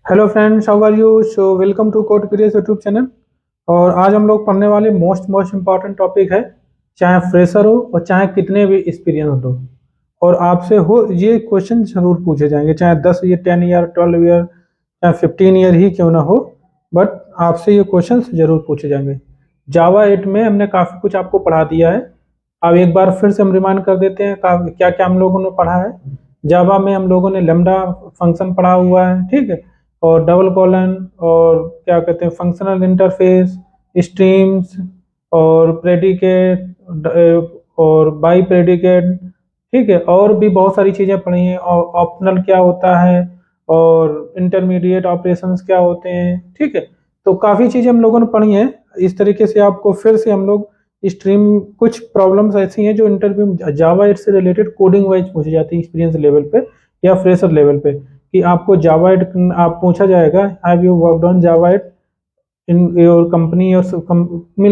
Hello friends, how are you? So welcome to code क्रिएस YouTube channel. और आज हम लोग पढ़ने वाले मोस्ट इम्पॉर्टेंट टॉपिक है, चाहे फ्रेशर हो और चाहे कितने भी एक्सपीरियंस हो। और आपसे हो ये क्वेश्चन जरूर पूछे जाएंगे, चाहे 10 ईयर, 10 ईयर, 12 ईयर, चाहे 15 ईयर ही क्यों ना हो। बट आपसे ये क्वेश्चन जरूर पूछे जाएंगे। जावा 8 में हमने काफ़ी कुछ आपको पढ़ा दिया है। अब एक बार फिर से हम रिमाइंड कर देते हैं क्या क्या हम लोगों ने पढ़ा है। जावा में हम लोगों ने लेमडा फंक्शन पढ़ा हुआ है, ठीक है। और डबल कॉलन, और क्या कहते हैं, फंक्शनल इंटरफेस, स्ट्रीम्स, और प्रेडिकेट, और बाई प्रेडिकेट, ठीक है। और भी बहुत सारी चीज़ें पढ़ी हैं। और ऑप्शनल क्या होता है, और इंटरमीडिएट ऑपरेशंस क्या होते हैं, ठीक है। तो काफ़ी चीज़ें हम लोगों ने पढ़ी हैं। इस तरीके से आपको फिर से हम लोग स्ट्रीम, कुछ प्रॉब्लम्स ऐसी हैं जो इंटरव्यू में जावा 8 से रिलेटेड कोडिंग वाइज पूछी जाती है, एक्सपीरियंस लेवल पे या फ्रेशर लेवल पे। कि आपको जावा 8 आप पूछा जाएगा, have you worked on Java 8 in your company, और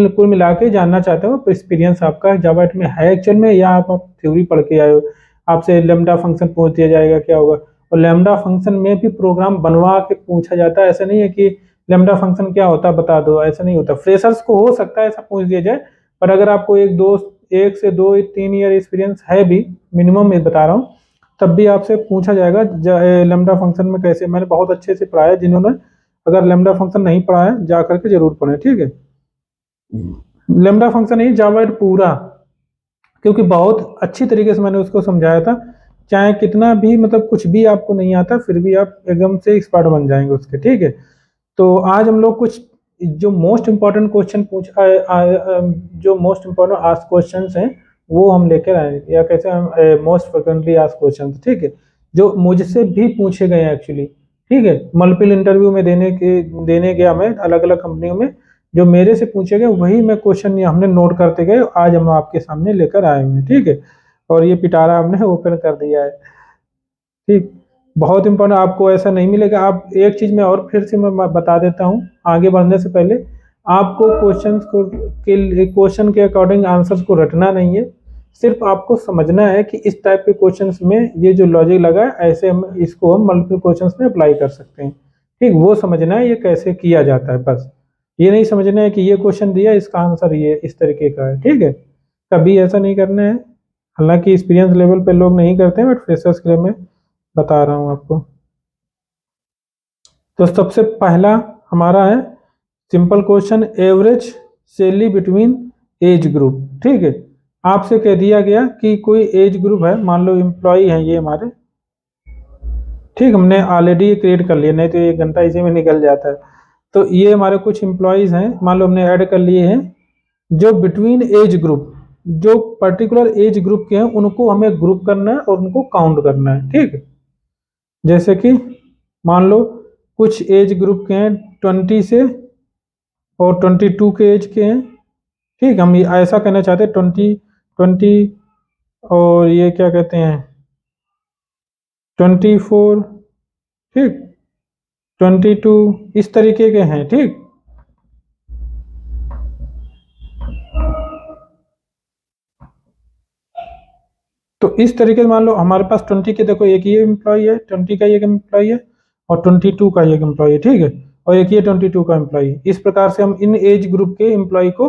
कुल मिला के जानना चाहते हो एक्सपीरियंस आपका जावा 8 में है एक्चुअल में, या आप थ्योरी पढ़ के आए हो। आपसे लेमडा फंक्शन पूछ दिया जाएगा क्या होगा। और लेमडा फंक्शन में भी प्रोग्राम बनवा के पूछा जाता है, ऐसा नहीं है कि लेमडा फंक्शन क्या होता है बता दो, ऐसा नहीं होता। फ्रेशर्स को हो सकता है ऐसा पूछ दिया जाए, पर अगर आपको एक से दो 3 ईयर एक्सपीरियंस है भी, मिनिमम मैं बता रहा हूँ, तब भी आपसे पूछा जाएगा लेमडा फंक्शन में कैसे। मैंने बहुत अच्छे से पढ़ाया, जिन्होंने अगर लेमडा फंक्शन नहीं पढ़ा है जा करके जरूर पढ़े, ठीक है। लेमडा फंक्शन ही जावा पूरा, क्योंकि बहुत अच्छी तरीके से मैंने उसको समझाया था। चाहे कितना भी मतलब कुछ भी आपको नहीं आता, फिर भी आप एकदम से एक्सपर्ट बन जाएंगे उसके, ठीक है। तो आज हम लोग कुछ जो मोस्ट इम्पोर्टेंट क्वेश्चन जो मोस्ट इम्पोर्टेंट आस्क क्वेश्चंस हैं वो हम लेकर आए, या कैसे हम मोस्ट फ्रिक्वेंटली आस्क क्वेश्चंस, ठीक है, जो मुझसे भी पूछे गए हैं एक्चुअली, ठीक है। मल्टीपल इंटरव्यू में देने गया मैं अलग अलग कंपनियों में, जो मेरे से पूछे गए वही मैं क्वेश्चन हमने नोट करते गए, आज हम आपके सामने लेकर आए हुए हैं, ठीक है। और ये पिटारा हमने ओपन कर दिया है, ठीक। बहुत इंपॉर्टेंट, आपको ऐसा नहीं मिलेगा। आप एक चीज में और फिर से मैं बता देता हूँ आगे बढ़ने से पहले, आपको क्वेश्चन के अकॉर्डिंग आंसर्स को रटना नहीं है। सिर्फ आपको समझना है कि इस टाइप के क्वेश्चंस में ये जो लॉजिक लगा है, ऐसे हम इसको हम मल्टीपल क्वेश्चंस में अप्लाई कर सकते हैं, ठीक। वो समझना है ये कैसे किया जाता है, बस। ये नहीं समझना है कि ये क्वेश्चन दिया, इसका आंसर ये इस तरीके का है, ठीक है। कभी ऐसा नहीं करना है। हालांकि एक्सपीरियंस लेवल पे लोग नहीं करते हैं, बट फ्रेशर्स के लिए मैं बता रहा हूँ आपको। तो सबसे पहला हमारा है simple question, average salary between age group, ठीक है। आपसे कह दिया गया कि कोई एज ग्रुप है, मान लो एम्प्लॉय है ये हमारे, ठीक। हमने ऑलरेडी क्रिएट कर लिया, नहीं तो 1 घंटा इसी में निकल जाता है। तो ये हमारे कुछ एम्प्लॉयज हैं, मान लो हमने ऐड कर लिए हैं, जो बिटवीन एज ग्रुप, जो पर्टिकुलर एज ग्रुप के हैं उनको हमें ग्रुप करना है और उनको काउंट करना है, ठीक। जैसे कि मान लो कुछ एज ग्रुप के हैं 20 से और 22 के एज के हैं, ठीक। हम ये ऐसा कहना चाहते हैं 20, और ये क्या कहते हैं 24, ठीक, 22, इस तरीके के हैं, ठीक। तो इस तरीके से मान लो हमारे पास 20 के, देखो एक ये एम्प्लॉय है, 20 का एक एम्प्लॉय है, और 22 का एक एम्प्लॉय है, ठीक है। और एक ये 22 का एम्प्लॉय है। इस प्रकार से हम इन एज ग्रुप के एम्प्लॉय को,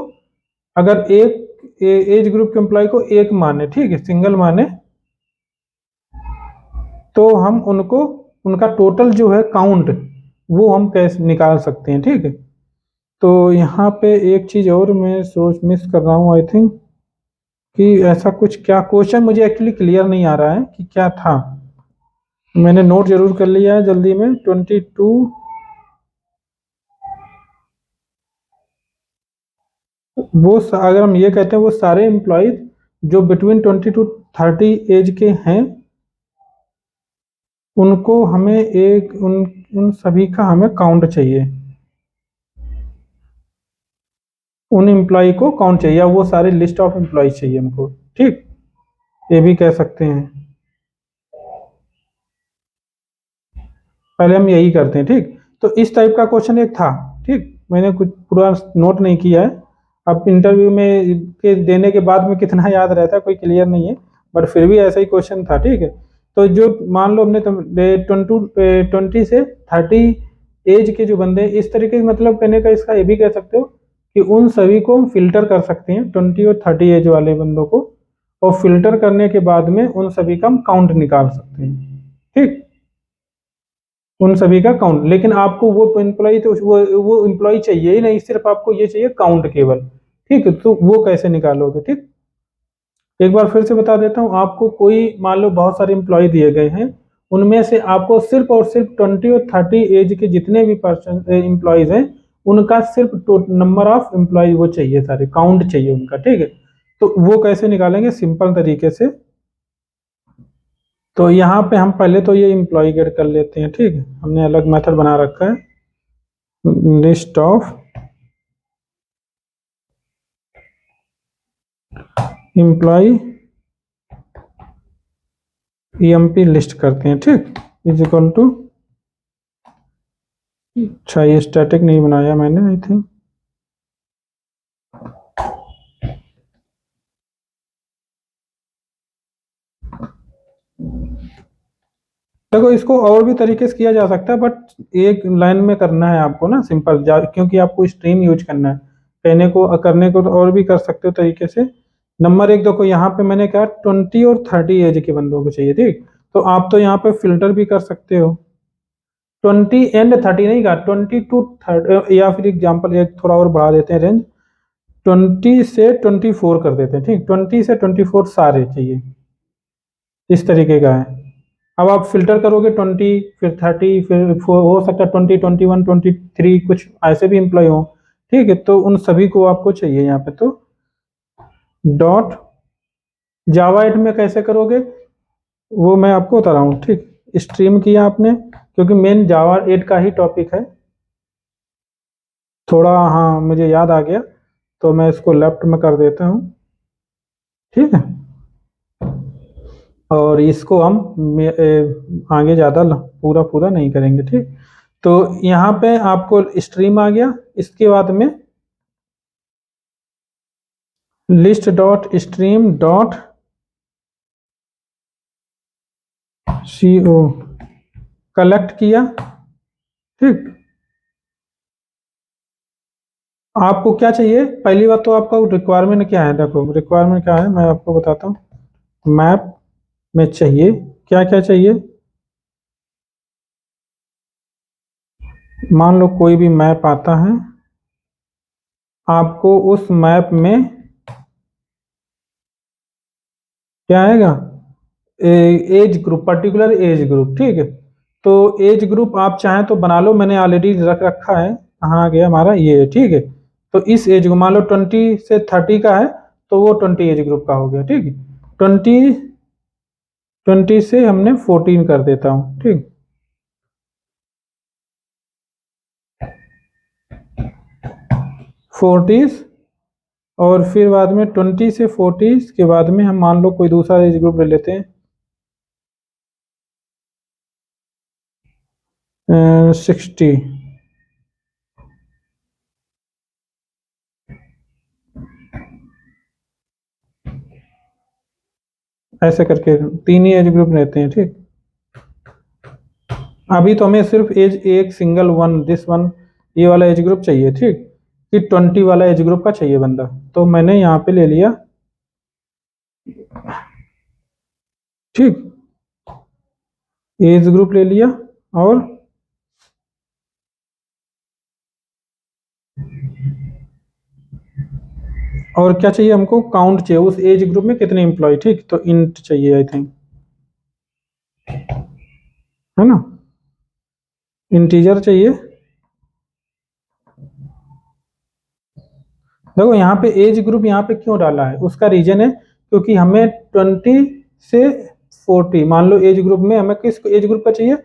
अगर एक एज ग्रुप के एम्प्लॉय को एक माने, ठीक है, सिंगल माने, तो हम उनको, उनका टोटल जो है काउंट, वो हम कैसे निकाल सकते हैं, ठीक है। तो यहाँ पे एक चीज़ और मैं सोच मिस कर रहा हूँ, आई थिंक, कि ऐसा कुछ, क्या क्वेश्चन मुझे एक्चुअली क्लियर नहीं आ रहा है कि क्या था। मैंने नोट जरूर कर लिया है जल्दी में, 22, अगर हम ये कहते हैं वो सारे एम्प्लॉयज जो बिटवीन 20 to 30 एज के हैं, उनको हमें उन सभी का हमें काउंट चाहिए, उन एम्प्लॉय को काउंट चाहिए, या वो सारे लिस्ट ऑफ एम्प्लॉय चाहिए हमको, ठीक। ये भी कह सकते हैं, पहले हम यही करते हैं, ठीक। तो इस टाइप का क्वेश्चन एक था, ठीक। मैंने कुछ पूरा नोट नहीं किया है, अब इंटरव्यू में के देने के बाद में कितना याद रहता है कोई क्लियर नहीं है, बट फिर भी ऐसा ही क्वेश्चन था, ठीक है। तो जो मान लो हमने 20 से 30 एज के जो बंदे इस तरीके से, मतलब कहने का इसका ये भी कह सकते हो कि उन सभी को हम फिल्टर कर सकते हैं 20 और 30 एज वाले बंदों को, और फिल्टर करने के बाद में उन सभी का हम काउंट निकाल सकते हैं। ठीक, उन सभी का काउंट। लेकिन आपको वो एम्प्लॉय, तो वो एम्प्लॉय चाहिए ही नहीं, सिर्फ आपको ये चाहिए काउंट केवल। ठीक है, तो वो कैसे निकालोगे? ठीक, एक बार फिर से बता देता हूँ आपको। कोई मान लो बहुत सारे एम्प्लॉय दिए गए हैं, उनमें से आपको सिर्फ और सिर्फ 20 और 30 एज के जितने भी पर्सन एम्प्लॉयज हैं, उनका सिर्फ नंबर ऑफ एम्प्लॉय वो चाहिए, सारे काउंट चाहिए उनका। ठीक है, तो वो कैसे निकालेंगे? सिंपल तरीके से। तो यहाँ पे हम पहले तो ये एम्प्लॉय गेट कर लेते हैं। ठीक है, हमने अलग मेथड बना रखा है, list of employ EMP list करते हैं। ठीक, इज इक्वल टू, अच्छा ये स्टैटिक नहीं बनाया मैंने, आई थिंक। देखो इसको और भी तरीके से किया जा सकता है, बट एक लाइन में करना है आपको ना, सिंपल, क्योंकि आपको स्ट्रीम यूज करना है। कहने को करने को तो और भी कर सकते हो तरीके से। नंबर एक, देखो यहाँ पे मैंने कहा 20 और 30 एज के बंदों को चाहिए। ठीक, तो आप तो यहाँ पे फिल्टर भी कर सकते हो। 20 एंड 30 नहीं कहा, 20 टू 30, या फिर एग्जाम्पल एक थोड़ा और बढ़ा देते हैं रेंज, 20 से 24 कर देते हैं। ठीक, 20 से 24 सारे चाहिए, इस तरीके का है। अब आप फिल्टर करोगे 20, फिर 30, फिर हो सकता है 20, 21, 23, कुछ ऐसे भी एम्प्लॉय हो। ठीक है, तो उन सभी को आपको चाहिए यहाँ पे। तो डॉट जावा 8 में कैसे करोगे वो मैं आपको बता रहा हूँ। ठीक, स्ट्रीम किया आपने, क्योंकि मेन जावा 8 का ही टॉपिक है थोड़ा। हाँ मुझे याद आ गया, तो मैं इसको लेफ्ट में कर देता हूँ। ठीक है, और इसको हम आगे ज़्यादा पूरा पूरा नहीं करेंगे। ठीक, तो यहाँ पे आपको स्ट्रीम आ गया। इसके बाद में list dot stream dot CO collect किया। ठीक, आपको क्या चाहिए? पहली बात तो आपका रिक्वायरमेंट क्या है? देखो रिक्वायरमेंट क्या है मैं आपको बताता हूँ। मैप में चाहिए, क्या क्या चाहिए? मान लो कोई भी मैप आता है, आपको उस मैप में क्या आएगा? Age group, particular age group. ठीक है, तो एज ग्रुप आप चाहें तो बना लो, मैंने ऑलरेडी रख रखा है। कहाँ आ गया हमारा ये? ठीक है, तो इस एज को मान लो 20 से 30 का है, तो वो 20 एज ग्रुप का हो गया। ठीक है, 20 से हमने 14 कर देता हूँ। ठीक, 40, और फिर बाद में 20 से 40 के बाद में हम मान लो कोई दूसरा एज ग्रुप ले लेते हैं, 60। ऐसे करके 3 ही एज ग्रुप रहते हैं। ठीक, अभी तो हमें सिर्फ एज एक सिंगल वन, दिस वन, ये वाला एज ग्रुप चाहिए। ठीक, कि 20 वाला एज ग्रुप का चाहिए बंदा, तो मैंने यहाँ पे ले लिया। ठीक, एज ग्रुप ले लिया, और क्या चाहिए हमको? काउंट चाहिए, उस एज ग्रुप में कितने एम्प्लॉय। ठीक, तो इंट चाहिए आई थिंक, है ना, इंटीजर चाहिए। देखो यहाँ पे एज ग्रुप यहाँ पे क्यों डाला है, उसका रीजन है क्योंकि हमें 20 से 40, मान लो एज ग्रुप में हमें किस एज ग्रुप का चाहिए?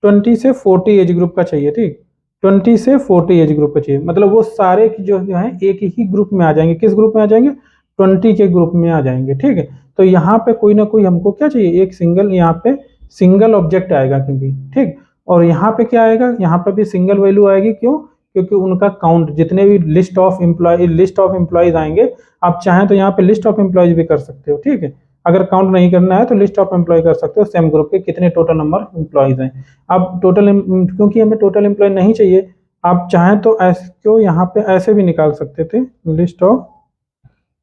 20 से 40 एज ग्रुप का चाहिए। ठीक, 20 से 40 एज ग्रुप का चाहिए, मतलब वो सारे जो हैं एक ही ग्रुप में आ जाएंगे। किस ग्रुप में आ जाएंगे? 20 के ग्रुप में आ जाएंगे। ठीक है, तो यहाँ पे कोई ना कोई हमको क्या चाहिए? एक सिंगल, यहाँ पे सिंगल ऑब्जेक्ट आएगा क्योंकि। ठीक, और यहाँ पे क्या आएगा? यहाँ पे भी सिंगल वैल्यू आएगी। क्यों? क्योंकि उनका काउंट, जितने भी लिस्ट ऑफ एम्प्लॉयज आएंगे, आप चाहें तो यहाँ पे लिस्ट ऑफ एम्प्लॉयज भी कर सकते हो। ठीक है, अगर काउंट नहीं करना है तो लिस्ट ऑफ एम्प्लॉय कर सकते हो, सेम ग्रुप के कितने टोटल नंबर एम्प्लॉयज हैं। अब टोटल, क्योंकि हमें टोटल एम्प्लॉय नहीं चाहिए, आप चाहें तो ऐसे को यहाँ पे ऐसे भी निकाल सकते थे, लिस्ट ऑफ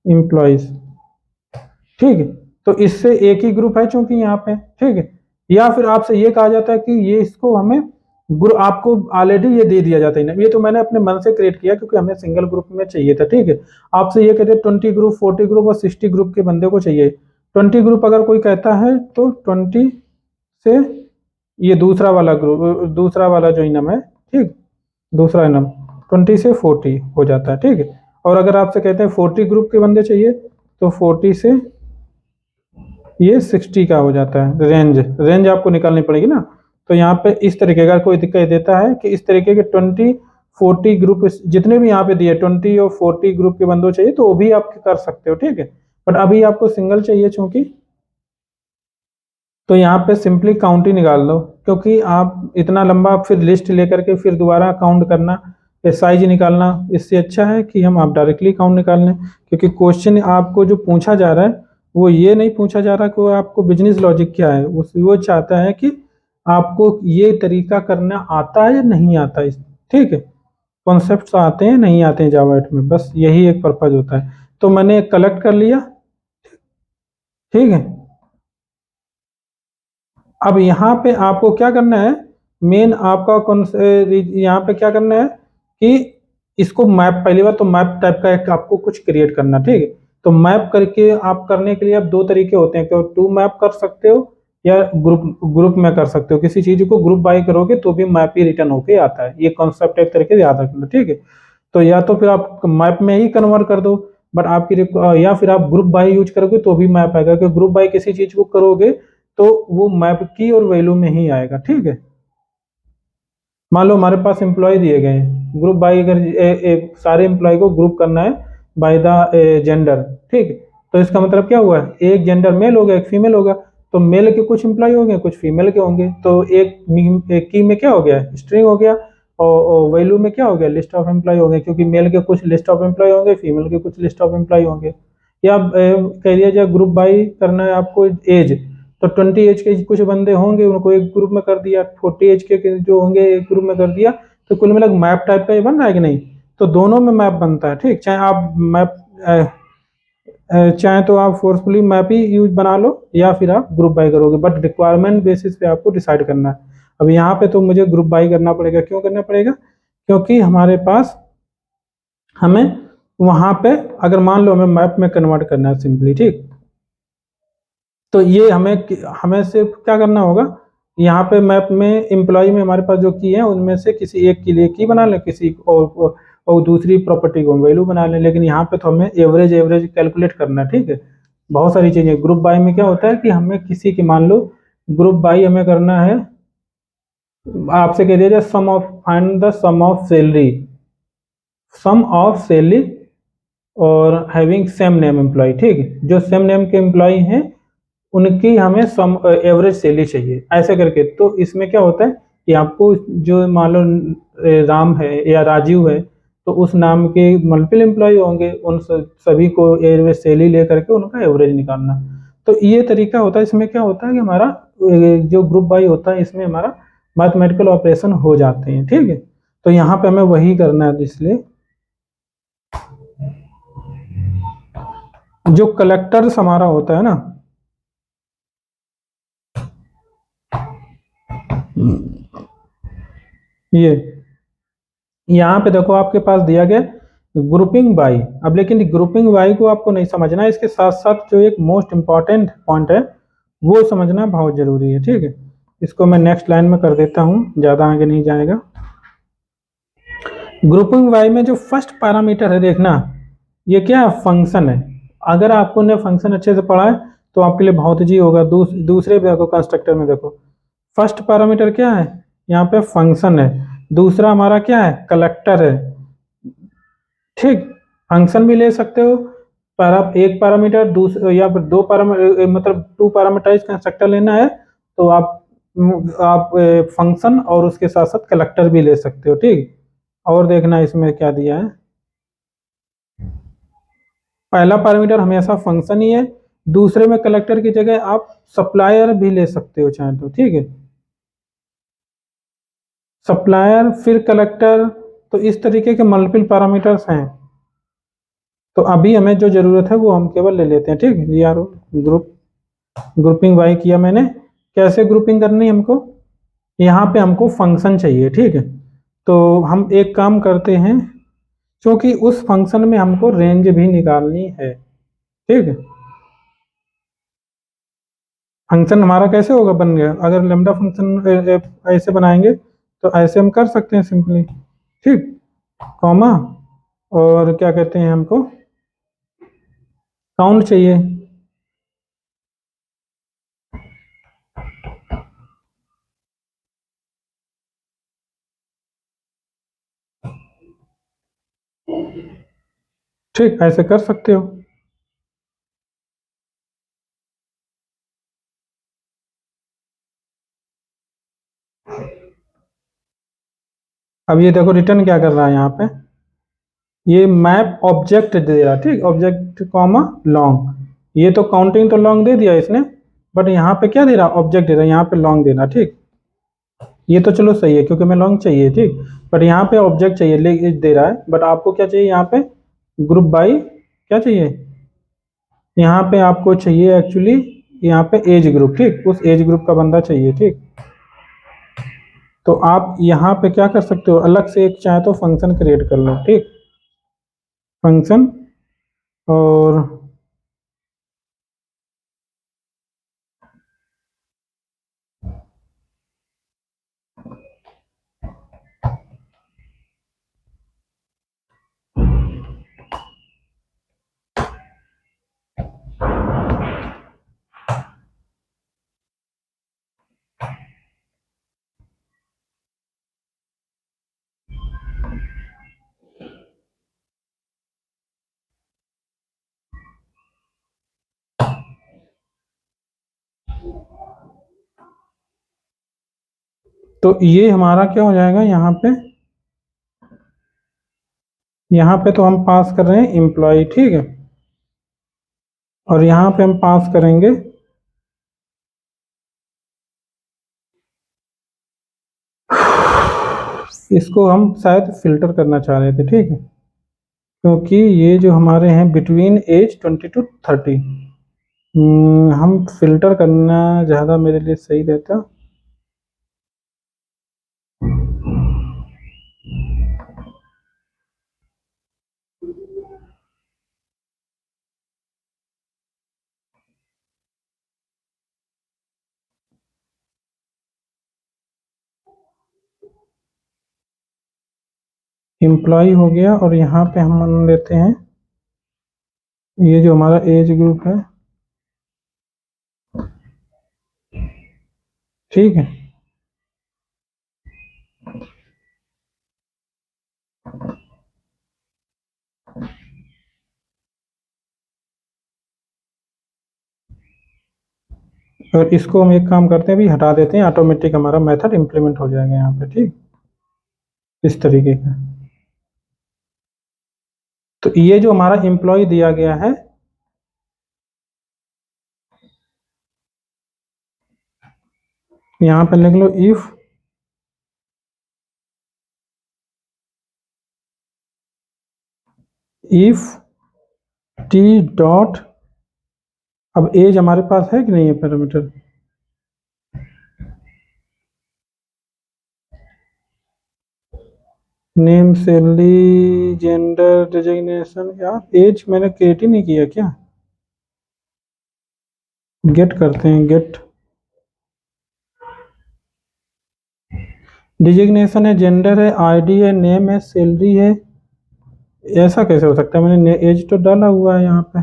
एम्प्लॉयज, ठीक है। तो इससे एक ही ग्रुप है चूंकि यहाँ पे, ठीक है। या फिर आपसे ये कहा जाता है कि ये इसको हमें ग्रुप, आपको ऑलरेडी ये दे दिया जाता है ना, ये तो मैंने अपने मन से क्रिएट किया क्योंकि हमें सिंगल ग्रुप में चाहिए था, ठीक है। आपसे ये कहते 20 ग्रुप, 40 ग्रुप और 60 ग्रुप के बंदे को चाहिए। 20 ग्रुप अगर कोई कहता है तो 20 से ये दूसरा वाला ग्रुप, दूसरा वाला जो इनम है, ठीक, दूसरा इनम 20 से 40 हो जाता है, ठीक है। और अगर आपसे कहते हैं 40 ग्रुप के बंदे चाहिए तो 40 से ये 60 का हो जाता है। रेंज आपको निकालनी पड़ेगी ना। तो यहाँ पे इस तरीके का कोई दिक्कत देता है कि इस तरीके के 20 40 ग्रुप जितने भी यहाँ पे दिए 20 और 40 ग्रुप के बंदों चाहिए तो वो भी आप कर सकते हो, ठीक है। बट अभी आपको सिंगल चाहिए चूंकि, तो यहाँ पे सिंपली काउंट ही निकाल दो, क्योंकि आप इतना लंबा फिर लिस्ट लेकर के फिर दोबारा काउंट करना, साइज निकालना, इससे अच्छा है कि हम आप डायरेक्टली काउंट निकाल लें। क्योंकि क्वेश्चन आपको जो पूछा जा रहा है वो ये नहीं पूछा जा रहा कि आपको बिजनेस लॉजिक क्या है, वो चाहता है कि आपको ये तरीका करना आता है या नहीं आता है, ठीक है। कॉन्सेप्ट्स आते हैं नहीं आते हैं जावा 8 में, बस यही एक पर्पज होता है। तो मैंने कलेक्ट कर लिया, ठीक है। अब यहाँ पे आपको क्या करना है, मेन आपका कौन से यहाँ पे क्या करना है कि इसको मैप, पहली बार तो मैप टाइप का एक आपको कुछ क्रिएट करना, ठीक है। तो मैप करके आप करने के लिए अब दो तरीके होते हैं, कि टू मैप कर सकते हो या ग्रुप ग्रुप में कर सकते हो। किसी चीज को ग्रुप बाय करोगे तो भी मैप ही रिटर्न होके आता है, ये कॉन्सेप्ट एक तरीके से याद रखना, ठीक है। तो या तो फिर आप मैप में ही कन्वर्ट कर दो, बट आपकी या फिर आप ग्रुप बाय यूज करोगे तो भी मैप आएगा, क्योंकि ग्रुप बाय किसी चीज को करोगे तो वो मैप की और वैल्यू में ही आएगा, ठीक है। मान लो हमारे पास एम्प्लॉय दिए गए हैं, ग्रुप बाय अगर सारे एम्प्लॉय को ग्रुप करना है बाय द जेंडर, ठीक है। तो इसका मतलब क्या हुआ, एक जेंडर मेल होगा एक फीमेल होगा, तो मेल के कुछ एम्प्लॉय होंगे कुछ फीमेल के होंगे, तो एक की में क्या हो गया, स्ट्रिंग हो गया, और वैल्यू में क्या हो गया, लिस्ट ऑफ एम्प्लॉय हो गए, क्योंकि मेल के कुछ लिस्ट ऑफ एम्प्लॉय होंगे, फीमेल के कुछ लिस्ट ऑफ एम्प्लॉय होंगे। या कह दिया जाए ग्रुप बाय करना है आपको एज, तो 20 एज के कुछ बंदे होंगे उनको एक ग्रुप में कर दिया, 40 एज के जो होंगे एक ग्रुप में कर दिया, तो कुल मिला मैप टाइप का ये बन रहा है कि नहीं। तो दोनों में मैप बनता है, ठीक। चाहे आप मैप चाहे तो आप फोर्सफुली मैप ही यूज बना लो या फिर आप ग्रुप बाय करोगे, बट रिक्वायरमेंट बेसिस पे आपको डिसाइड करना है। अब यहाँ पे तो मुझे ग्रुप बाय करना पड़ेगा, क्यों करना पड़ेगा, क्योंकि हमारे पास हमें वहां पे अगर मान लो हमें मैप में कन्वर्ट करना है सिंपली, ठीक। तो ये हमें सिर्फ क्या करना होगा, यहाँ पे मैप में एम्प्लॉय में हमारे पास जो की है उनमें से किसी एक के लिए की बना लें, किसी और दूसरी प्रॉपर्टी को वैल्यू बना लें। लेकिन यहाँ पे तो हमें एवरेज एवरेज कैलकुलेट करना है, ठीक है। बहुत सारी चीजें ग्रुप बाय में क्या होता है कि हमें किसी की, मान लो ग्रुप बाय हमें करना है, आपसे कह दिया जाए sum of, find the sum of salary, sum of salary और हैविंग सेम नेम एम्प्लॉय, ठीक है। जो सेम नेम के एम्प्लॉय हैं उनकी हमें सम एवरेज सैलरी चाहिए, ऐसे करके। तो इसमें क्या होता है कि आपको जो मान लो राम है या राजीव है, तो उस नाम के मल्टीपल एम्प्लॉय होंगे, उन सभी को एवरेज सैलरी ले करके उनका एवरेज निकालना। तो ये तरीका होता है। इसमें क्या होता है कि हमारा जो ग्रुप बाय होता है इसमें हमारा मैथमेटिकल ऑपरेशन हो जाते हैं, ठीक है। तो यहाँ पे हमें वही करना है, इसलिए जो कलेक्टर्स हमारा होता है ना, ये यहाँ पे देखो आपके पास दिया गया ग्रुपिंग बाई। अब लेकिन ग्रुपिंग बाई को आपको नहीं समझना है, इसके साथ साथ जो एक मोस्ट इंपॉर्टेंट पॉइंट है वो समझना बहुत जरूरी है, ठीक है। इसको मैं नेक्स्ट लाइन में कर देता हूँ, ज्यादा आगे नहीं जाएगा। ग्रुपिंग बाई में जो फर्स्ट पैरामीटर है, देखना ये क्या है, फंक्शन है। अगर आपको ने फंक्शन अच्छे से पढ़ा है तो आपके लिए बहुत ईजी होगा। दूसरे देखो कंस्ट्रक्टर में देखो, फर्स्ट पैरामीटर क्या है, यहाँ पे फंक्शन है, दूसरा हमारा क्या है, कलेक्टर है, ठीक। फंक्शन भी ले सकते हो, एक पैरामीटर दूसरा या फिर दो पैरामीटर, मतलब टू पैरामीटराइज कंस्ट्रक्टर लेना है तो आप फंक्शन और उसके साथ साथ कलेक्टर भी ले सकते हो, ठीक। और देखना इसमें क्या दिया है, पहला पैरामीटर हमेशा फंक्शन ही है, दूसरे में कलेक्टर की जगह आप सप्लायर भी ले सकते हो चाहे तो, ठीक है। सप्लायर फिर कलेक्टर, तो इस तरीके के मल्टीपल पैरामीटर्स हैं। तो अभी हमें जो ज़रूरत है वो हम केवल ले लेते हैं, ठीक है। यार ग्रुपिंग बाई किया मैंने। कैसे ग्रुपिंग करनी है हमको, यहाँ पे हमको फंक्शन चाहिए, ठीक है। तो हम एक काम करते हैं, क्योंकि उस फंक्शन में हमको रेंज भी निकालनी है, ठीक है। फंक्शन हमारा कैसे होगा, बन गया। अगर लेमडा फंक्शन ऐसे बनाएंगे तो ऐसे हम कर सकते हैं सिंपली, ठीक। कॉमा, और क्या कहते हैं हमको काउंट चाहिए। ठीक, ऐसे कर सकते हो। अब ये देखो रिटर्न क्या कर रहा है यहाँ पे, ये मैप ऑब्जेक्ट दे रहा है, ठीक। ऑब्जेक्ट कॉमा लॉन्ग, ये तो काउंटिंग तो लॉन्ग दे दिया इसने, बट यहाँ पे क्या दे रहा, ऑब्जेक्ट दे रहा है, यहाँ पे लॉन्ग देना, ठीक। ये तो चलो सही है क्योंकि मैं लॉन्ग चाहिए, ठीक। बट यहाँ पे ऑब्जेक्ट चाहिए ले दे रहा है, बट आपको क्या चाहिए यहाँ पे, ग्रुप बाई क्या चाहिए, यहाँ पे आपको चाहिए एक्चुअली यहाँ पे एज ग्रुप, ठीक। उस एज ग्रुप का बंदा चाहिए, ठीक। तो आप यहाँ पे क्या कर सकते हो, अलग से एक चाहे तो फंक्शन क्रिएट कर लो, ठीक। फंक्शन, और तो ये हमारा क्या हो जाएगा यहाँ पे तो हम पास कर रहे हैं एम्प्लॉय, ठीक है। और यहाँ पे हम पास करेंगे इसको, हम शायद फिल्टर करना चाह रहे थे, ठीक है। क्योंकि ये जो हमारे हैं बिटवीन एज 20 to 30, हम फिल्टर करना ज़्यादा मेरे लिए सही रहता। एम्प्लॉय हो गया, और यहाँ पे हम मान लेते हैं ये जो हमारा एज ग्रुप है, ठीक है। और इसको हम एक काम करते हैं, भी हटा देते हैं, ऑटोमेटिक हमारा मेथड इंप्लीमेंट हो जाएगा यहाँ पे, ठीक। इस तरीके का। तो ये जो हमारा एम्प्लॉय दिया गया है, यहाँ पे लिख लो इफ टी डॉट, अब एज हमारे पास है कि नहीं है parameter, name salary gender designation, यार एज मैंने क्रिएट ही नहीं किया क्या। गेट करते हैं, गेट डिजिग्नेशन है, जेंडर है, आईडी है, नेम है, सैलरी है। ऐसा कैसे हो सकता है, मैंने एज तो डाला हुआ है यहाँ पे।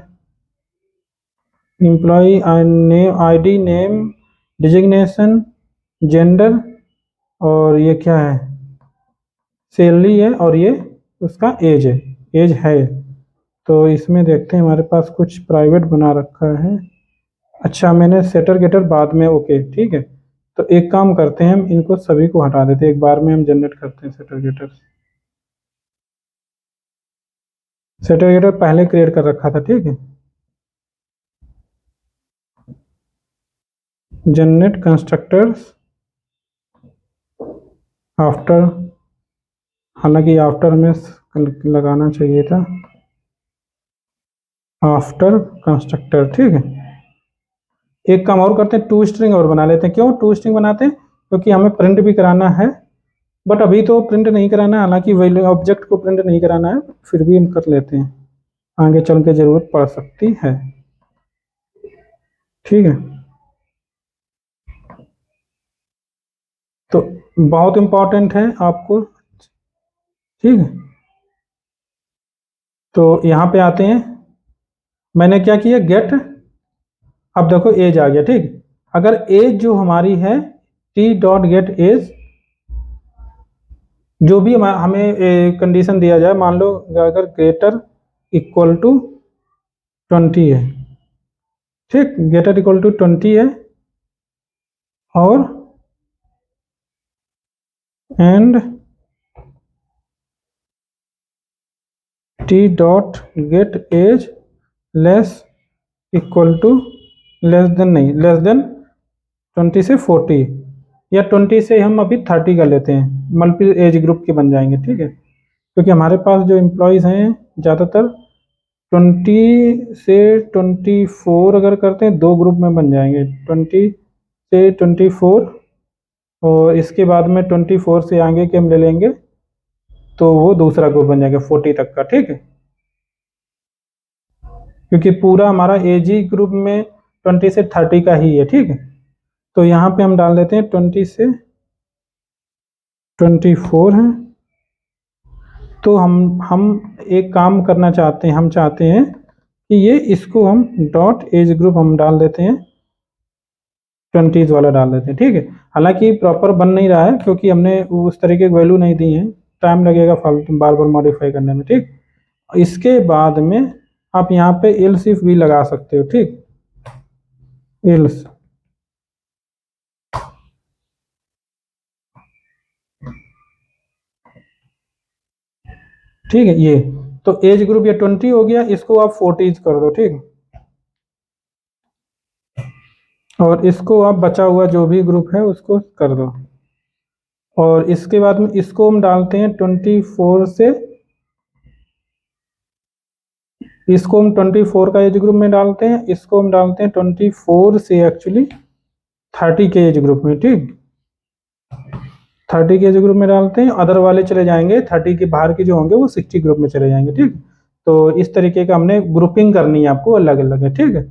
Employ name, ID, name, designation, gender, और ये क्या है, सैलरी है, और ये उसका एज है, एज है। तो इसमें देखते हैं हमारे पास कुछ प्राइवेट बना रखा है। अच्छा, मैंने सेटर गेटर बाद में, ओके ठीक है। तो एक काम करते हैं, हम इनको सभी को हटा देते हैं, एक बार में हम जनरेट करते हैं सेटर गेटर। सेटर गेटर पहले क्रिएट कर रखा था, ठीक है। जनरेट कंस्ट्रक्टर्स आफ्टर, हालांकि आफ्टर में लगाना चाहिए था, आफ्टर कंस्ट्रक्टर। ठीक है, एक काम और करते हैं, टू स्ट्रिंग और बना लेते हैं। क्यों टू स्ट्रिंग बनाते हैं? क्योंकि हमें प्रिंट भी कराना है, बट अभी तो प्रिंट नहीं कराना है, हालांकि वैल्यू ऑब्जेक्ट को प्रिंट नहीं कराना है, फिर भी हम कर लेते हैं, आगे चल के जरूरत पड़ सकती है। ठीक है, तो बहुत इंपॉर्टेंट है आपको। ठीक है, तो यहाँ पे आते हैं, मैंने क्या किया, गेट, अब देखो एज आ गया। ठीक, अगर एज जो हमारी है टी डॉट गेट एज, जो भी हमें कंडीशन दिया जाए, मान लो अगर ग्रेटर इक्वल टू 20 है, ठीक, ग्रेटर इक्वल टू 20 है, और and T dot get age less equal to, less than नहीं, लेस देन 20 से 40, या 20 से हम अभी 30 का लेते हैं, मल्टीपल एज ग्रुप के बन जाएंगे। ठीक है, क्योंकि हमारे पास जो एम्प्लॉयज़ हैं ज़्यादातर 20 से 24 अगर करते हैं, दो ग्रुप में बन जाएंगे, 20 से 24, और इसके बाद में 24 से आगे के हम ले लेंगे तो वो दूसरा ग्रुप बन जाएगा 40 तक का। ठीक है, क्योंकि पूरा हमारा एज ही ग्रुप में 20 से 30 का ही है। ठीक है, तो यहाँ पे हम डाल देते हैं 20 से 24 हैं। तो हम एक काम करना चाहते हैं, हम चाहते हैं कि ये इसको हम डॉट एज ग्रुप हम डाल देते हैं, 20s वाला डाल देते हैं। ठीक है, हालांकि प्रॉपर बन नहीं रहा है क्योंकि हमने उस तरीके की वैल्यू नहीं दी है, टाइम लगेगा फालतू बार बार मॉडिफाई करने में। ठीक, इसके बाद में आप यहाँ पे एल्स इफ भी लगा सकते हो। ठीक, एल्स, ठीक है, ये तो एज ग्रुप ये 20 हो गया, इसको आप 40s कर दो। ठीक, और इसको आप बचा हुआ जो भी ग्रुप है उसको कर दो, और इसके बाद में इसको हम डालते हैं 24 से, इसको हम 24 का एज ग्रुप में डालते हैं, इसको हम डालते हैं 24 से एक्चुअली 30 के एज ग्रुप में। ठीक, 30 के एज ग्रुप में डालते हैं, अदर वाले चले जाएंगे 30 के बाहर के जो होंगे वो 60 ग्रुप में चले जाएंगे। ठीक, तो इस तरीके का हमने ग्रुपिंग करनी है आपको अलग अलग है। ठीक है,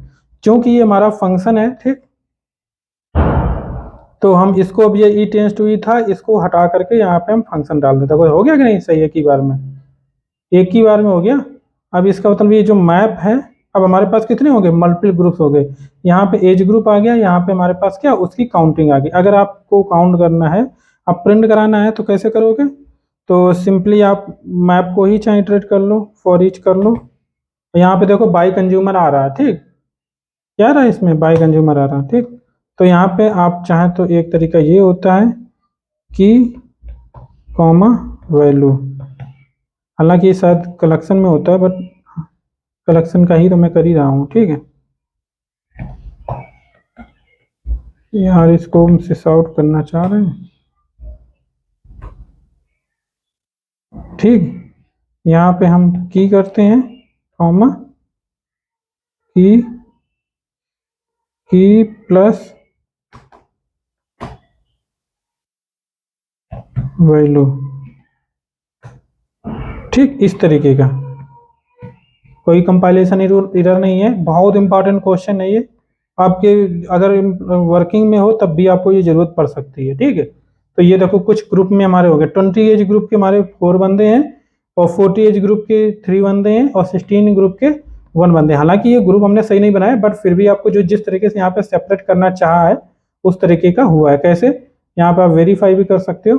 क्योंकि ये हमारा फंक्शन है। ठीक, तो हम इसको, अब ये ई टेंस टू ई था, इसको हटा करके यहाँ पे हम फंक्शन डाल देते हैं। हो गया कि नहीं सही, एक ही बार में, एक ही बार में हो गया। अब इसका मतलब ये जो मैप है, अब हमारे पास कितने हो गए, मल्टीपल ग्रुप्स हो गए। यहाँ पे एज ग्रुप आ गया, यहाँ पे हमारे पास क्या, उसकी काउंटिंग आ गई। अगर आपको काउंट करना है, आप प्रिंट कराना है, तो कैसे करोगे, तो सिंपली आप मैप को ही चाहे इटरेट कर लो, फॉर ईच कर लो। यहाँ पे देखो बाई कंज्यूमर आ रहा है। ठीक, क्या आ रहा है इसमें, बाई कंज्यूमर आ रहा है। ठीक, तो यहाँ पे आप चाहें तो एक तरीका ये होता है कि कॉमा वैल्यू, हालांकि ये शायद कलेक्शन में होता है, बट कलेक्शन का ही तो मैं कर ही रहा हूँ। ठीक है यार, इसको हम सिस आउट करना चाह रहे हैं। ठीक, यहाँ पे हम की करते हैं, कॉमा की प्लस वैल्यू। ठीक, इस तरीके का, कोई कंपाइलेशन एरर नहीं है, बहुत इंपॉर्टेंट क्वेश्चन है ये आपके, अगर वर्किंग में हो तब भी आपको ये जरूरत पड़ सकती है। ठीक है, तो ये देखो कुछ ग्रुप में हमारे हो गए, 20 एज ग्रुप के हमारे 4 बंदे हैं, और 40 एज ग्रुप के 3 बंदे हैं, और 16 ग्रुप के 1 बंदे हैं। हालांकि ये ग्रुप हमने सही नहीं बनाया, बट फिर भी आपको जो जिस तरीके से यहाँ पे सेपरेट करना चाहा है उस तरीके का हुआ है। कैसे, यहाँ पे आप वेरीफाई भी कर सकते हो,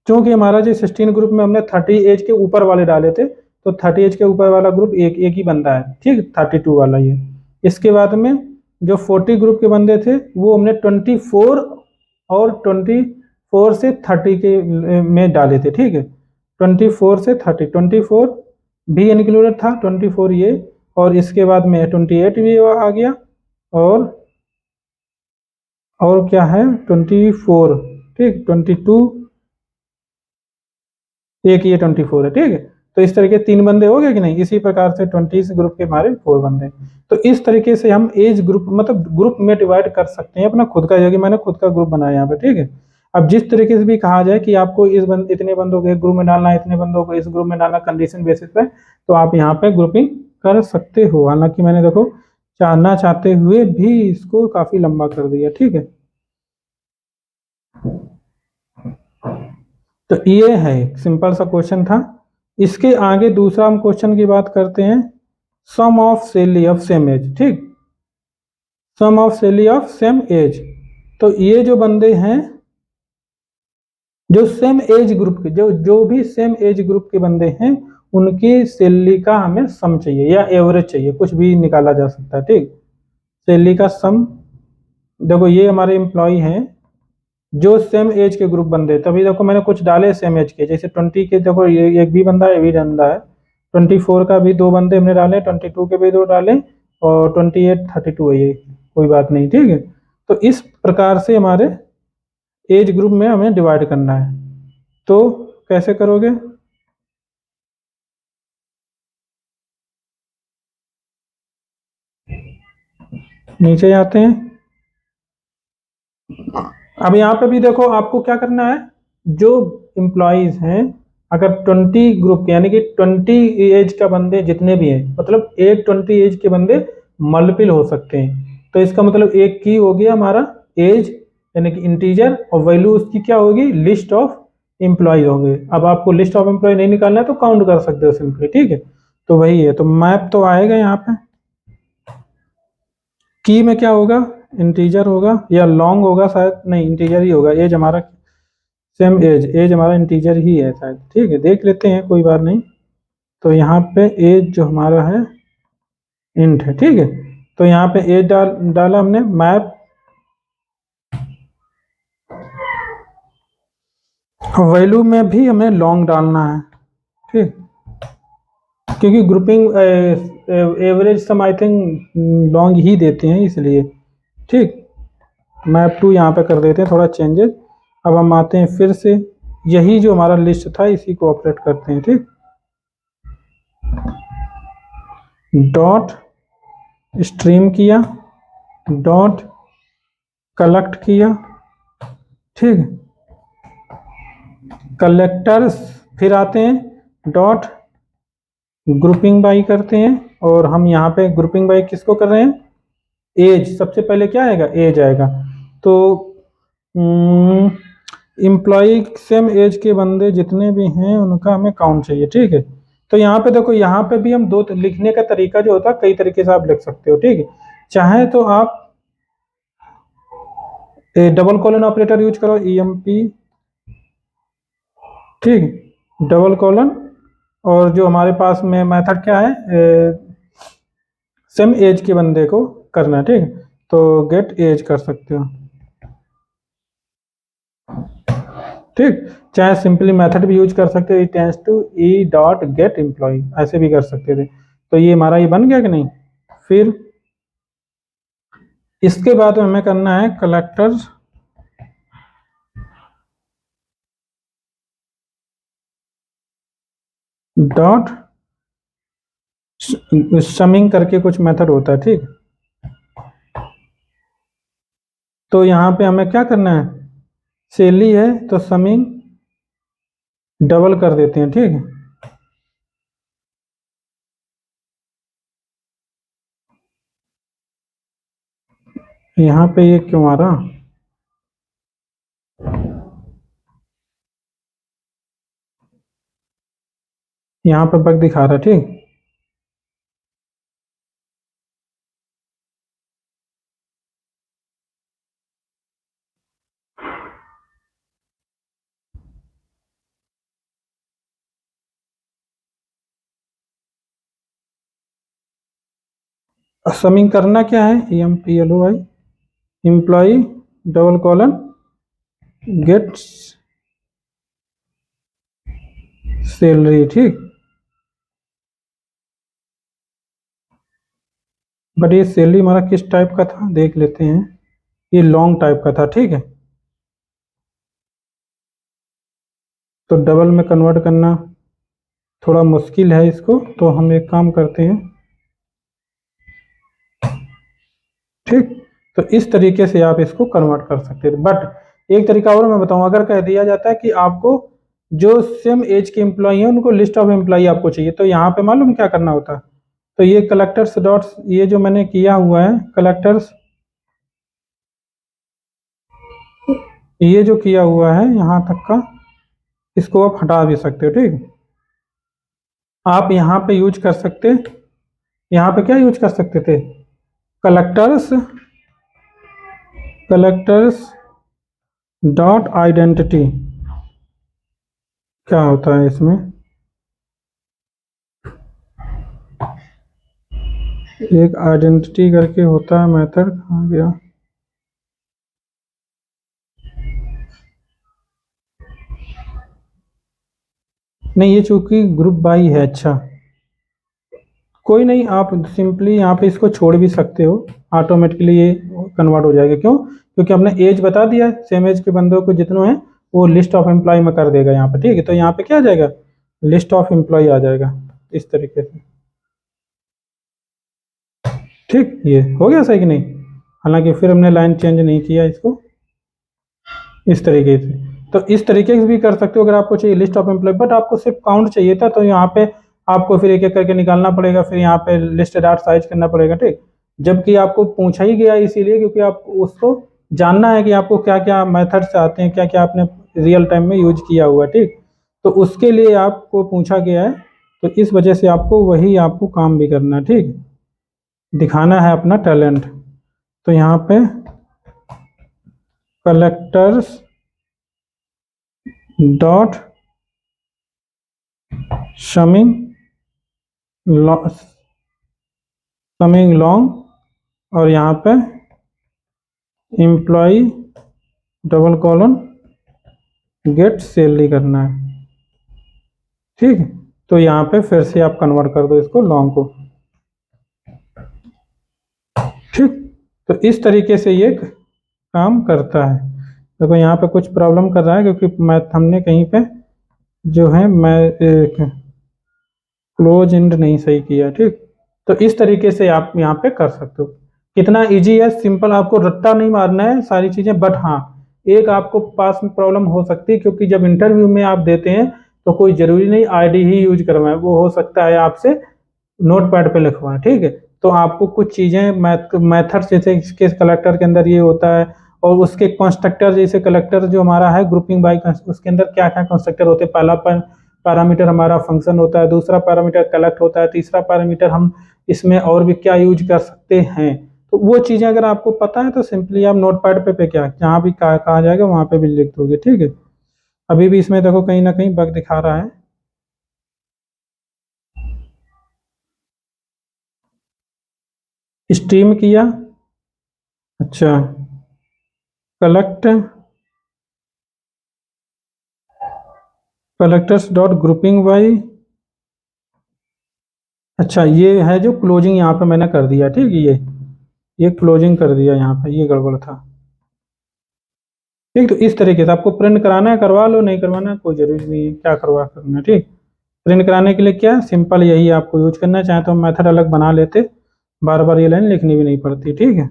क्योंकि हमारा जो 16 ग्रुप में हमने 30 एज के ऊपर वाले डाले थे, तो 30 एज के ऊपर वाला ग्रुप एक एक ही बंदा है। ठीक, 32 वाला ये। इसके बाद में जो 40 ग्रुप के बंदे थे वो हमने 24 और 24 से 30 के में डाले थे। ठीक है, 24 से 30, 24 भी इंक्लूडेड था, 24 ये, और इसके बाद में 28 भी आ गया, और और क्या है 24, ठीक 22, एक ये 24 है, ठीक है। तो इस तरीके 3 बंदे हो गए कि नहीं, इसी प्रकार से 20 ग्रुप के हमारे 4 बंदे। तो इस तरीके से हम एज ग्रुप मतलब ग्रुप में डिवाइड कर सकते हैं अपना खुद का, जो कि मैंने खुद का ग्रुप बनाया यहाँ पे, ठीक है। अब जिस तरीके से भी कहा जाए कि आपको इतने बंदों को एक ग्रुप में डालना है, इतने बंदों को इस ग्रुप में डालना, कंडीशन बेसिस पे, तो आप यहाँ पे ग्रुपिंग कर सकते हो। हालांकि मैंने देखो जानना चाहते हुए भी इसको काफी लंबा कर दिया, ठीक है। तो ये है सिंपल सा क्वेश्चन था। इसके आगे दूसरा हम क्वेश्चन की बात करते हैं, sum of salary of same age, ठीक, sum of salary of same age. तो ये जो बंदे हैं जो सेम एज ग्रुप के, जो जो भी सेम एज ग्रुप के बंदे हैं, उनकी सैलरी का हमें सम चाहिए या एवरेज चाहिए, कुछ भी निकाला जा सकता है, ठीक। सैलरी का सम, देखो ये हमारे एम्प्लॉय हैं जो सेम एज के ग्रुप बंदे, तभी देखो मैंने कुछ डाले सेम एज के, जैसे 20 के देखो ये एक भी बंदा है, ये भी बंदा है। 24 का भी 2 बंदे हमने डाले, 22 के भी 2 डाले, और 28 32 है ये, कोई बात नहीं, ठीक है। तो इस प्रकार से हमारे एज ग्रुप में हमें डिवाइड करना है। तो कैसे करोगे, नीचे आते हैं। अब यहाँ पे भी देखो आपको क्या करना है, जो एम्प्लॉयज हैं, अगर 20 ग्रुप के यानी कि 20 एज का बंदे जितने भी हैं, मतलब एक 20 एज के बंदे मल्टीपल हो सकते हैं। तो इसका मतलब एक की हो गया हमारा एज यानी कि इंटीजर, और वैल्यू उसकी क्या होगी, लिस्ट ऑफ एम्प्लॉय होंगे। अब आपको लिस्ट ऑफ एम्प्लॉय नहीं निकालना है तो काउंट कर सकते हो सिंपली, ठीक है। तो वही है, तो मैप तो आएगा यहाँ पे, की में क्या होगा, इंटीजर होगा या लॉन्ग होगा, शायद नहीं इंटीजर ही होगा, एज हमारा सेम एज, एज हमारा इंटीजर ही है शायद, ठीक है, देख लेते हैं कोई बात नहीं। तो यहाँ पे एज जो हमारा है इंट है, ठीक है। तो यहाँ पे एज डाला हमने, मैप वैल्यू में भी हमें लॉन्ग डालना है, ठीक, क्योंकि grouping average sum I think long ही देते हैं इसलिए, ठीक। मैप टू यहाँ पे कर देते हैं थोड़ा चेंजेस। अब हम आते हैं फिर से, यही जो हमारा लिस्ट था इसी को ऑपरेट करते हैं, ठीक। डॉट स्ट्रीम किया, डॉट कलेक्ट किया, ठीक, कलेक्टर्स, फिर आते हैं डॉट ग्रुपिंग बाई करते हैं, और हम यहाँ पे ग्रुपिंग बाई किसको कर रहे हैं, एज, सबसे पहले क्या आएगा, एज आएगा। तो एम्प्लॉय सेम एज के बंदे जितने भी हैं उनका हमें काउंट चाहिए, ठीक है। तो यहाँ पे देखो, यहाँ पे भी हम दो लिखने का तरीका जो होता है, कई तरीके से आप लिख सकते हो, ठीक है। चाहे तो आप डबल कॉलन ऑपरेटर यूज करो, EMP, ठीक, डबल कॉलन, और जो हमारे पास में मेथड क्या है, सेम एज के बंदे को करना है, ठीक। तो गेट एज कर सकते हो, ठीक। चाहे सिंपली मेथड भी यूज कर सकते हो, e tense to e dot get employ, ऐसे भी कर सकते थे। तो ये हमारा ये बन गया कि नहीं। फिर इसके बाद हमें करना है कलेक्टर्स डॉट समिंग करके कुछ मेथड होता है, ठीक। तो यहाँ पे हमें क्या करना है, सैलरी है तो समिंग डबल कर देते हैं, ठीक है। यहाँ पे ये क्यों आ रहा, यहाँ पे बग दिखा रहा है, ठीक। समिंग करना क्या है, EMPLOY employ double colon get salary, ठीक। बट ये सैलरी हमारा किस टाइप का था देख लेते हैं, ये लॉन्ग टाइप का था, ठीक है। तो डबल में कन्वर्ट करना थोड़ा मुश्किल है इसको, तो हम एक काम करते हैं, ठीक। तो इस तरीके से आप इसको कन्वर्ट कर सकते हैं। बट एक तरीका और मैं बताऊं, अगर कह दिया जाता है कि आपको जो सेम एज के एम्प्लॉई हैं उनको लिस्ट ऑफ एम्प्लॉई आपको चाहिए, तो यहाँ पे मालूम क्या करना होता है। तो ये कलेक्टर्स डॉट्स, ये जो मैंने किया हुआ है कलेक्टर्स, ये जो किया हुआ है यहाँ तक का, इसको आप हटा भी सकते हो, ठीक। आप यहाँ पे यूज कर सकते, यहाँ पे क्या यूज कर सकते थे, कलेक्टर्स, कलेक्टर्स डॉट आइडेंटिटी, क्या होता है इसमें, एक आइडेंटिटी करके होता है मेथड, कहाँ गया, नहीं ये चूंकि ग्रुप बाई है, अच्छा कोई नहीं, आप सिंपली यहाँ पे इसको छोड़ भी सकते हो, ऑटोमेटिकली ये कन्वर्ट हो जाएगा। क्यों? क्योंकि हमने एज बता दिया है, सेम एज के बंदों को जितने हैं वो लिस्ट ऑफ एम्प्लॉय में कर देगा यहाँ पे, ठीक है। तो यहाँ पे क्या आ जाएगा, लिस्ट ऑफ एम्प्लॉय आ जाएगा इस तरीके से, ठीक। ये हो गया सही कि नहीं, हालांकि फिर हमने लाइन चेंज नहीं किया इसको, इस तरीके से। तो इस तरीके से भी कर सकते हो अगर आपको चाहिए लिस्ट ऑफ एम्प्लॉय, बट आपको सिर्फ काउंट चाहिए था, तो यहाँ पे आपको फिर एक एक करके निकालना पड़ेगा, फिर यहाँ पे लिस्ट डॉट साइज करना पड़ेगा, ठीक। जबकि आपको पूछा ही गया इसीलिए क्योंकि आप उसको जानना है कि आपको क्या क्या मेथड्स आते हैं, क्या क्या आपने रियल टाइम में यूज किया हुआ है, ठीक। तो उसके लिए आपको पूछा गया है, तो इस वजह से आपको वही आपको काम भी करना है, ठीक। दिखाना है अपना टैलेंट। तो यहाँ पे कलेक्टर्स डॉट समिंग लॉन्ग, और यहाँ पे employ double colon get salary करना है, ठीक। तो यहाँ पे फिर से आप कन्वर्ट कर दो इसको लॉन्ग को, ठीक। तो इस तरीके से ये काम करता है। देखो यहाँ पे कुछ प्रॉब्लम कर रहा है क्योंकि मैं हमने कहीं पे जो है मैं क्लोज एंड नहीं सही किया, ठीक। तो इस तरीके से आप यहाँ पे कर सकते हो। कितना इजी है, सिंपल, आपको रट्टा नहीं मारना है सारी चीजें। बट हाँ, एक आपको पास में प्रॉब्लम हो सकती है, क्योंकि जब इंटरव्यू में आप देते हैं तो कोई जरूरी नहीं आईडी ही यूज करवाए, वो हो सकता है आपसे नोट पैड पे लिखवाएं, ठीक है। तो आपको कुछ चीजें मैथड, जैसे इसके कलेक्टर के अंदर ये होता है, और उसके कंस्ट्रक्टर, जैसे कलेक्टर जो हमारा है ग्रुपिंग बाय, उसके अंदर क्या क्या कंस्ट्रक्टर होते हैं, पहला पैरामीटर हमारा फंक्शन होता है, दूसरा पैरामीटर कलेक्ट होता है, तीसरा पैरामीटर हम इसमें और भी क्या यूज कर सकते हैं। तो वो चीजें अगर आपको पता है तो सिंपली आप नोट पैड पे क्या जहाँ भी कहा जाएगा वहां पे भी लिख दोगे, ठीक है। अभी भी इसमें देखो कहीं ना कहीं बग दिखा रहा है, स्ट्रीम किया, अच्छा collect, collectors dot grouping by, अच्छा ये है जो क्लोजिंग यहाँ पे मैंने कर दिया, ठीक है। ये क्लोजिंग कर दिया, यहाँ पे ये गड़बड़ था, ठीक। तो इस तरीके से आपको प्रिंट कराना है करवा लो, नहीं करवाना है कोई जरूरी नहीं है, क्या करवा करना है, ठीक। प्रिंट कराने के लिए क्या सिंपल यही आपको यूज करना है, चाहे तो मेथड अलग बना लेते, बार बार ये लाइन लिखनी भी नहीं पड़ती, ठीक है।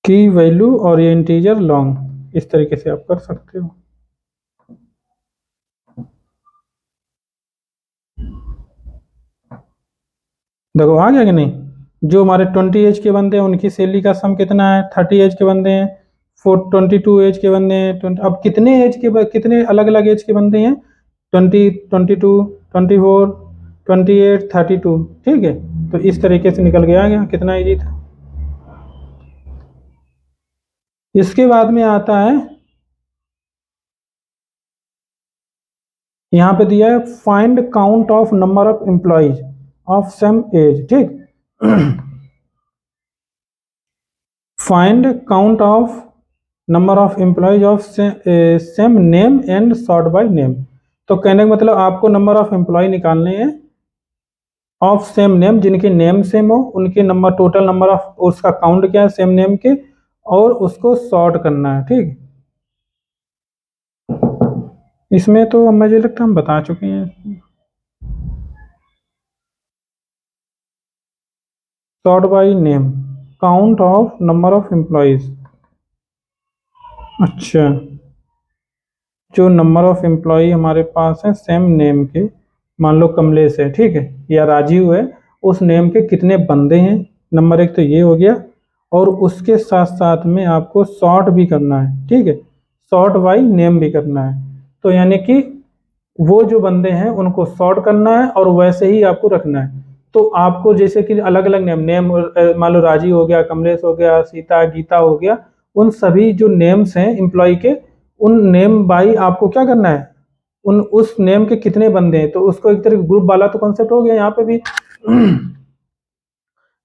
की वैल्यू और ये इंटीजर लॉन्ग, इस तरीके से आप कर सकते हो। देखो आ गया कि नहीं, जो हमारे 20 एज के बंदे हैं उनकी सैलरी का सम कितना है, 30 एज के बंदे हैं, 22 एज के बंदे हैं, 20, अब कितने एज के, कितने अलग अलग एज के बंदे हैं, 20, 22, 24, 28, 32, ठीक है। तो इस तरीके से निकल गया, गया कितना इजी था। इसके बाद में आता है, यहाँ पे दिया है find count of number of employees of same age, ठीक। Find count of number of employees of same name and sort by name. तो कहने का मतलब आपको नंबर ऑफ एम्प्लॉय निकालने हैं ऑफ सेम नेम, जिनके नेम सेम हो उनके नंबर, टोटल नंबर ऑफ, उसका काउंट क्या है सेम नेम के, और उसको सॉर्ट करना है। ठीक, इसमें तो मुझे लगता है हम बता चुके हैं। Sort by name, count of number of employees. अच्छा, जो नंबर ऑफ एम्प्लॉय हमारे पास है सेम नेम के, मान लो कमलेश है, ठीक है, या राजीव है, उस नेम के कितने बंदे हैं, नंबर एक तो ये हो गया। और उसके साथ साथ में आपको सॉर्ट भी करना है, ठीक है, सॉर्ट बाय नेम भी करना है। तो यानी कि वो जो बंदे हैं उनको सॉर्ट करना है और वैसे ही आपको रखना है। तो आपको जैसे कि अलग अलग नेम नेम मान लो राजीव हो गया, कमलेश हो गया, सीता, गीता हो गया, उन सभी जो नेम्स हैं एम्प्लॉय के, उन नेम बाई आपको क्या करना है, उन उस नेम के कितने बंदे हैं, तो उसको एक तरह ग्रुप वाला तो कॉन्सेप्ट हो गया यहाँ पे भी।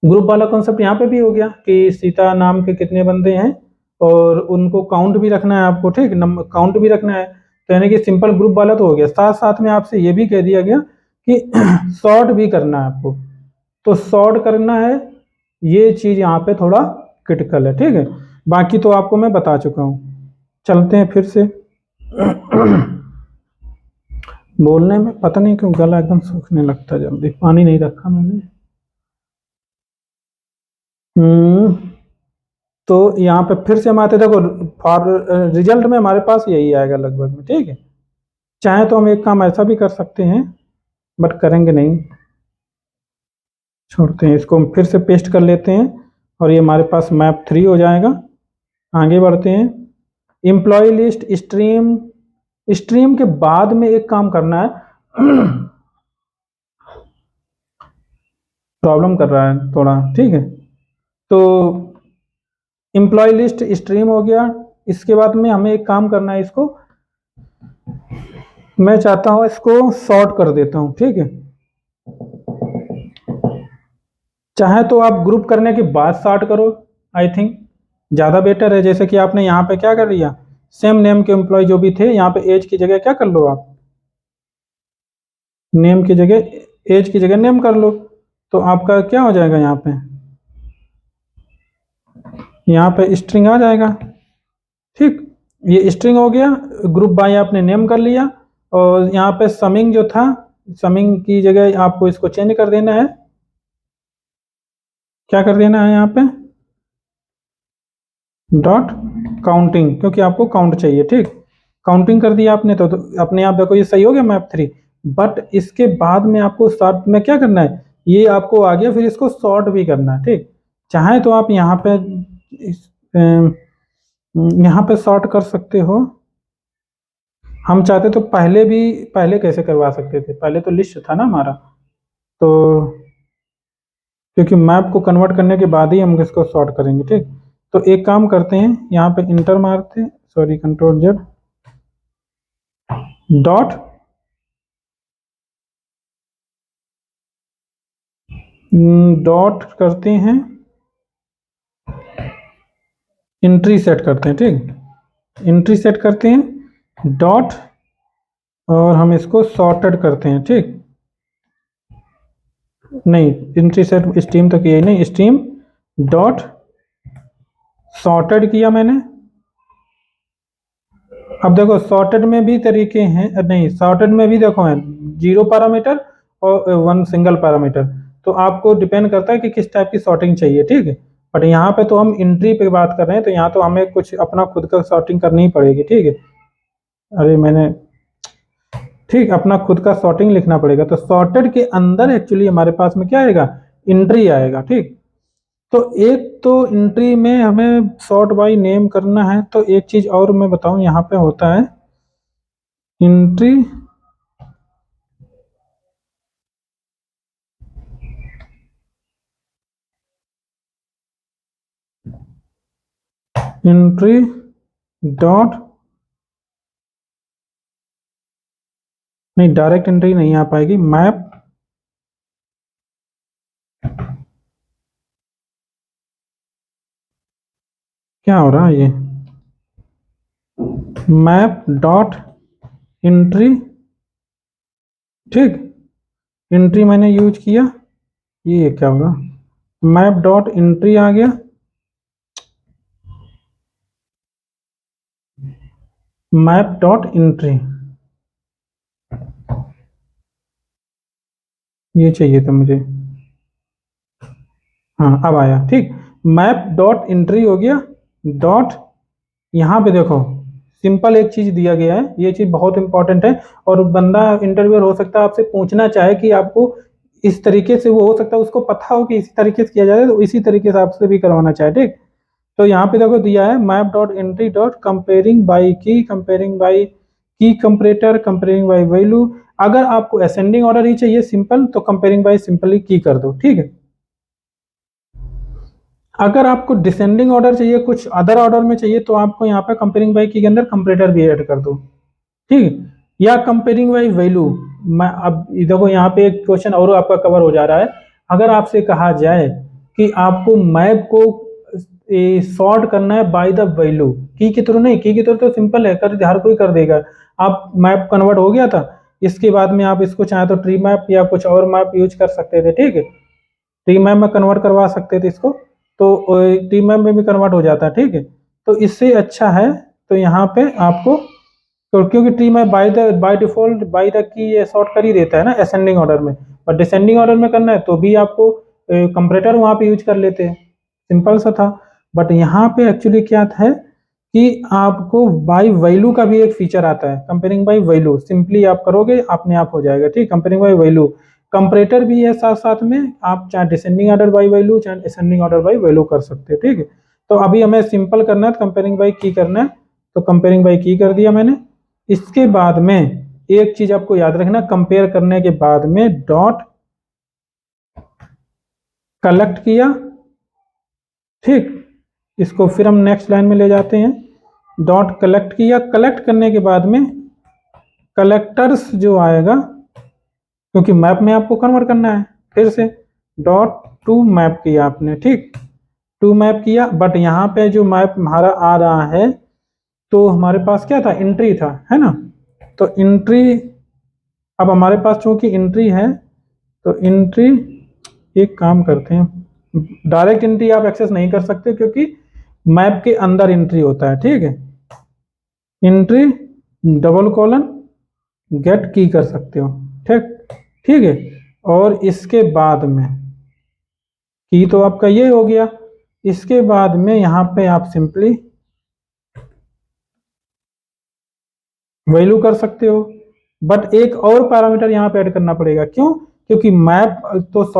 ग्रुप वाला कॉन्सेप्ट यहाँ पे भी हो गया कि सीता नाम के कितने बंदे हैं और उनको काउंट भी रखना है आपको, ठीक, नंबर काउंट भी रखना है। तो यानी कि सिंपल ग्रुप वाला तो हो गया, साथ साथ में आपसे ये भी कह दिया गया कि सॉर्ट भी करना है आपको। तो सॉर्ट करना है, ये चीज यहाँ पे थोड़ा क्रिटिकल है, ठीक है, बाकी तो आपको मैं बता चुका हूँ। चलते हैं फिर से। बोलने में पता नहीं क्यों गला एकदम सूखने लगता है जल्दी, पानी नहीं रखा मैंने। तो यहाँ पे फिर से हम आते, देखो फॉर रिजल्ट में हमारे पास यही आएगा लगभग में, ठीक है। चाहे तो हम एक काम ऐसा भी कर सकते हैं, बट करेंगे नहीं, छोड़ते हैं इसको, हम फिर से पेस्ट कर लेते हैं और ये हमारे पास मैप 3 हो जाएगा। आगे बढ़ते हैं। एम्प्लॉय लिस्ट स्ट्रीम, स्ट्रीम के बाद में एक काम करना है। प्रॉब्लम कर रहा है थोड़ा, ठीक है। तो एम्प्लॉय लिस्ट स्ट्रीम हो गया, इसके बाद में हमें एक काम करना है, इसको मैं चाहता हूं इसको सॉर्ट कर देता हूं, ठीक है। चाहे तो आप ग्रुप करने के बाद सॉर्ट करो, आई थिंक ज़्यादा बेटर है। जैसे कि आपने यहाँ पे क्या कर लिया, सेम नेम के एम्प्लॉय जो भी थे, यहाँ पे एज की जगह क्या कर लो आप, नेम की जगह एज की जगह नेम कर लो, तो आपका क्या हो जाएगा, यहाँ पे स्ट्रिंग आ जाएगा, ठीक। ये स्ट्रिंग हो गया, ग्रुप बाय आपने नेम कर लिया, और यहाँ पे समिंग जो था, समिंग की जगह आपको इसको चेंज कर देना है, क्या कर देना है यहाँ पे, डॉट काउंटिंग, क्योंकि आपको काउंट चाहिए, ठीक। काउंटिंग कर दिया आपने तो अपने आप देखो ये सही हो गया मैप 3। बट इसके बाद में आपको सॉर्ट में क्या करना है, ये आपको आ गया, फिर इसको सॉर्ट भी करना है, ठीक। चाहे तो आप यहाँ पे यहाँ पे सॉर्ट कर सकते हो, हम चाहते तो पहले भी, पहले कैसे करवा सकते थे, पहले तो लिस्ट था ना हमारा, तो क्योंकि मैप को कन्वर्ट करने के बाद ही हम इसको सॉर्ट करेंगे, ठीक। तो एक काम करते हैं, यहाँ पे इंटर मारते हैं, sorry control Z, dot dot करते हैं, एंट्री सेट करते हैं, ठीक, एंट्री सेट करते हैं, डॉट, और हम इसको सॉर्टेड करते हैं, ठीक। नहीं, एंट्री सेट स्ट्रीम तो किया ही नहीं, स्ट्रीम डॉट सॉर्टेड किया मैंने। अब देखो सॉर्टेड में भी तरीके हैं, नहीं सॉर्टेड में भी देखो है 0 पैरामीटर और 1 सिंगल पैरामीटर, तो आपको डिपेंड करता है कि किस टाइप की सॉर्टिंग चाहिए, ठीक है। बट यहाँ पे तो हम एंट्री पे बात कर रहे हैं, तो यहाँ तो हमें कुछ अपना खुद का सॉर्टिंग करनी ही पड़ेगी, ठीक है। अरे मैंने, ठीक, अपना खुद का सॉर्टिंग लिखना पड़ेगा, तो सॉर्टेड के अंदर एक्चुअली हमारे पास में क्या आएगा, एंट्री आएगा, ठीक। तो एक तो एंट्री में हमें सॉर्ट बाय नेम करना है, तो एक चीज और मैं बताऊं, यहाँ पे होता है एंट्री, एंट्री डॉट, नहीं डायरेक्ट एंट्री नहीं आ पाएगी, मैप, क्या हो रहा है ये, मैप डॉट एंट्री, ठीक, एंट्री मैंने यूज किया, ये क्या होगा, मैप डॉट एंट्री आ गया, मैप डॉट एंट्री, ये चाहिए था मुझे। हाँ अब आया, ठीक। मैप डॉट एंट्री हो गया, डॉट, यहाँ पे देखो सिंपल एक चीज दिया गया है, ये चीज बहुत इंपॉर्टेंट है। और बंदा इंटरव्यूअर हो सकता है आपसे पूछना चाहे कि आपको इस तरीके से, वो हो सकता है उसको पता हो कि इसी तरीके से किया जाए, तो इसी तरीके से आपसे भी करवाना चाहे, ठीक। तो यहाँ पे देखो दिया है map dot entry dot comparing by की, कंपेयरिंग बाई की कंपरेटर, कंपेयरिंग बाई वैल्यू। अगर आपको असेंडिंग ऑर्डर ही चाहिए सिंपल, तो कंपेयरिंग बाई सिंपली की कर दो, ठीक है। अगर आपको डिसेंडिंग ऑर्डर चाहिए, कुछ अदर ऑर्डर में चाहिए, तो आपको यहाँ पे कंपेयरिंग बाई की के अंदर कंपरेटर भी ऐड कर दो, ठीक है। या कंपेयरिंग बाई वैल्यू। मैं अब देखो यहाँ पे एक क्वेश्चन और आपका कवर हो जा रहा है। अगर आपसे कहा जाए कि आपको मैप को सॉर्ट करना है बाय द वैल्यू, की के थ्रू नहीं, की के थ्रू तो सिंपल है, कर हर कोई कर देगा। आप मैप कन्वर्ट हो गया था, इसके बाद में आप इसको चाहे तो ट्री मैप या कुछ और मैप यूज कर सकते थे, ठीक है। ट्री मैप में कन्वर्ट करवा सकते थे इसको, तो ट्री मैप में भी कन्वर्ट हो जाता है, ठीक है। तो इससे अच्छा है, तो यहाँ पे आपको, तो क्योंकि ट्री में by default by the key ये सॉर्ट कर ही देता है ना असेंडिंग ऑर्डर में, पर डिसेंडिंग ऑर्डर में करना है तो भी आपको कंपरेटर वहाँ पे यूज कर लेते हैं, सिंपल सा था। बट यहाँ पे एक्चुअली क्या है कि आपको बाय वैल्यू का भी एक फीचर आता है, कंपेयरिंग बाय वैल्यू, सिंपली आप करोगे अपने आप हो जाएगा, ठीक। कंपेयरिंग बाय वैल्यू, कंपरेटर भी है साथ साथ में, आप चाहे डिसेंडिंग ऑर्डर बाय वैल्यू चाहे असेंडिंग ऑर्डर बाय वैल्यू कर सकते हैं, ठीक है। तो अभी हमें सिंपल करना है, कंपेयरिंग बाय की करना है, तो कंपेयरिंग बाय की कर दिया मैंने। इसके बाद में एक चीज आपको याद रखना, कंपेयर करने के बाद में डॉट कलेक्ट किया, ठीक। इसको फिर हम नेक्स्ट लाइन में ले जाते हैं, डॉट कलेक्ट किया, कलेक्ट करने के बाद में कलेक्टर्स जो आएगा, क्योंकि मैप में आपको कन्वर्ट करना है, फिर से डॉट टू मैप किया आपने, ठीक। टू मैप किया, बट यहाँ पे जो मैप हमारा आ रहा है, तो हमारे पास क्या था, एंट्री था, है ना। तो एंट्री, अब हमारे पास चूंकि एंट्री है, तो एंट्री, एक काम करते हैं, डायरेक्ट एंट्री आप एक्सेस नहीं कर सकते क्योंकि मैप के अंदर एंट्री होता है, ठीक है। एंट्री डबल कॉलन गेट की कर सकते हो, ठीक, ठीक है। और इसके बाद में की तो आपका ये हो गया, इसके बाद में यहाँ पे आप सिंपली वैल्यू कर सकते हो। बट एक और पैरामीटर यहाँ पे ऐड करना पड़ेगा, क्यों, क्योंकि मैप तो